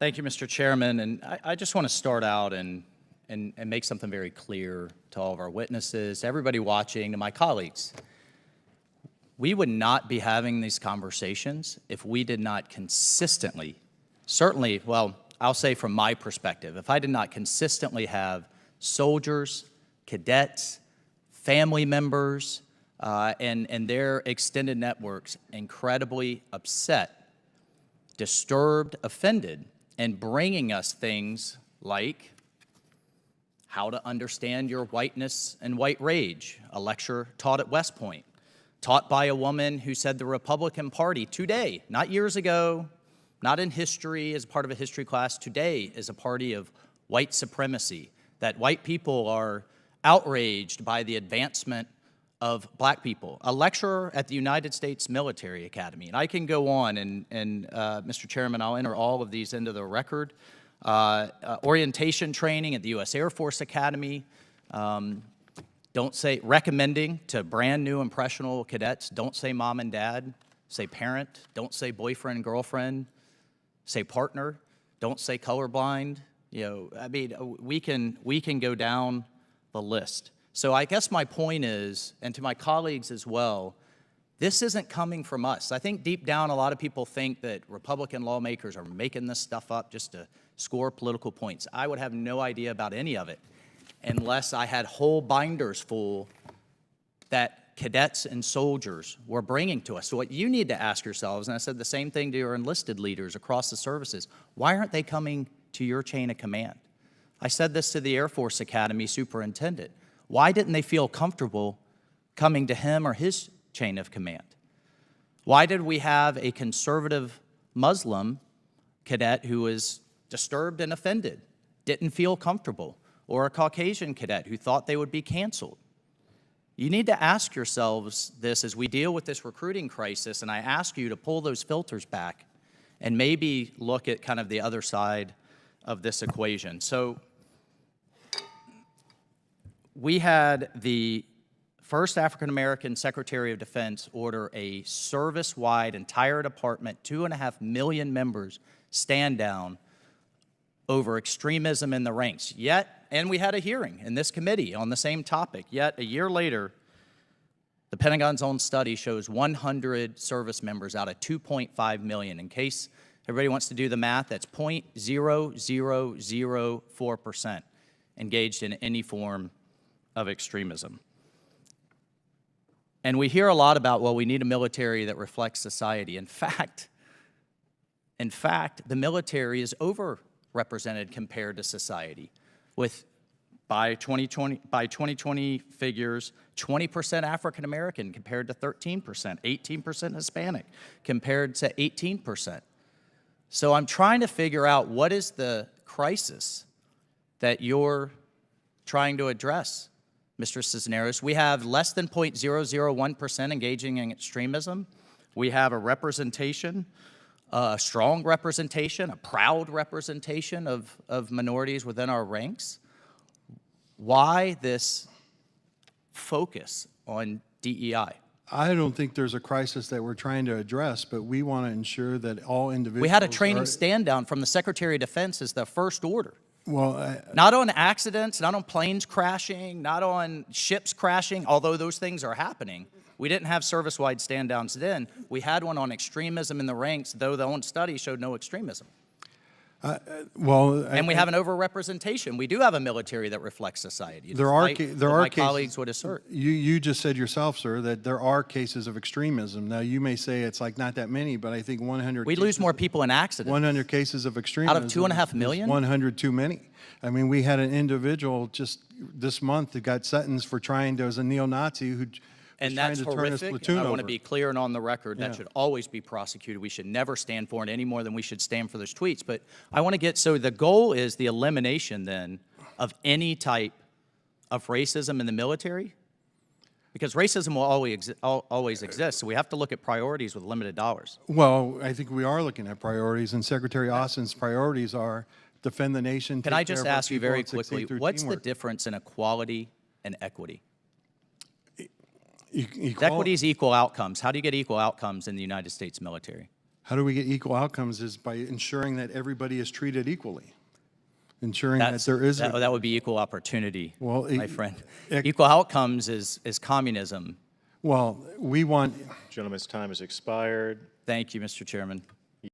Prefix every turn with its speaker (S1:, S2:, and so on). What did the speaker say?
S1: Thank you, Mr. Chairman. And I just want to start out and make something very clear to all of our witnesses, to everybody watching, to my colleagues. We would not be having these conversations if we did not consistently, certainly, well, I'll say from my perspective, if I did not consistently have soldiers, cadets, family members, and their extended networks incredibly upset, disturbed, offended, and bringing us things like how to understand your whiteness and white rage, a lecture taught at West Point, taught by a woman who said the Republican Party today, not years ago, not in history as part of a history class, today is a party of white supremacy, that white people are outraged by the advancement of black people. A lecturer at the United States Military Academy. And I can go on, and Mr. Chairman, I'll enter all of these into the record. Orientation training at the U.S. Air Force Academy. Recommending to brand new impressionable cadets, don't say mom and dad, say parent, don't say boyfriend and girlfriend, say partner, don't say colorblind. You know, I mean, we can go down the list. So I guess my point is, and to my colleagues as well, this isn't coming from us. I think deep down a lot of people think that Republican lawmakers are making this stuff up just to score political points. I would have no idea about any of it unless I had whole binders full that cadets and soldiers were bringing to us. So what you need to ask yourselves, and I said the same thing to your enlisted leaders across the services, why aren't they coming to your chain of command? I said this to the Air Force Academy superintendent. Why didn't they feel comfortable coming to him or his chain of command? Why did we have a conservative Muslim cadet who was disturbed and offended, didn't feel comfortable, or a Caucasian cadet who thought they would be canceled? You need to ask yourselves this as we deal with this recruiting crisis, and I ask you to pull those filters back and maybe look at kind of the other side of this equation. So we had the first African-American Secretary of Defense order a service-wide, entire department, 2.5 million members, stand down over extremism in the ranks. Yet, and we had a hearing in this committee on the same topic, yet a year later, the Pentagon's own study shows 100 service members out of 2.5 million. In case everybody wants to do the math, that's 0.0004% engaged in any form of extremism. And we hear a lot about, well, we need a military that reflects society. In fact, the military is overrepresented compared to society, with by 2020 figures, 20% African American compared to 13%, 18% Hispanic compared to 18%. So I'm trying to figure out what is the crisis that you're trying to address, Mr. Cisneros. We have less than 0.001% engaging in extremism. We have a representation, a strong representation, a proud representation of minorities within our ranks. Why this focus on DEI?
S2: I don't think there's a crisis that we're trying to address, but we want to ensure that all individuals.
S1: We had a training stand down from the Secretary of Defense as the first order.
S2: Well,
S1: not on accidents, not on planes crashing, not on ships crashing, although those things are happening. We didn't have service-wide stand-downs then. We had one on extremism in the ranks, though the own study showed no extremism. And we have an overrepresentation. We do have a military that reflects society.
S2: There are
S1: my
S2: cases,
S1: colleagues would assert.
S2: You just said yourself, sir, that there are cases of extremism. Now, you may say it's like not that many, but I think 100
S1: We lose more people in accidents.
S2: 100 cases of extremism.
S1: Out of 2.5 million?
S2: 100 too many. I mean, we had an individual just this month that got sentenced for trying to, as a neo-Nazi who
S1: and that's horrific. I want to be clear and on the record. That should always be prosecuted. We should never stand for it any more than we should stand for those tweets. But I want to get, so the goal is the elimination then of any type of racism in the military? Because racism will always exist, so we have to look at priorities with limited dollars.
S2: Well, I think we are looking at priorities, and Secretary Austin's priorities are defend the nation.
S1: Can I just ask you very quickly, what's the difference in equality and equity? Equity is equal outcomes. How do you get equal outcomes in the United States military?
S2: How do we get equal outcomes is by ensuring that everybody is treated equally. Ensuring that there is a,
S1: that would be equal opportunity,
S2: Well,
S1: my friend. Equal outcomes is communism.
S2: well, we want,
S3: Gentleman's time has expired.
S1: Thank you, Mr. Chairman.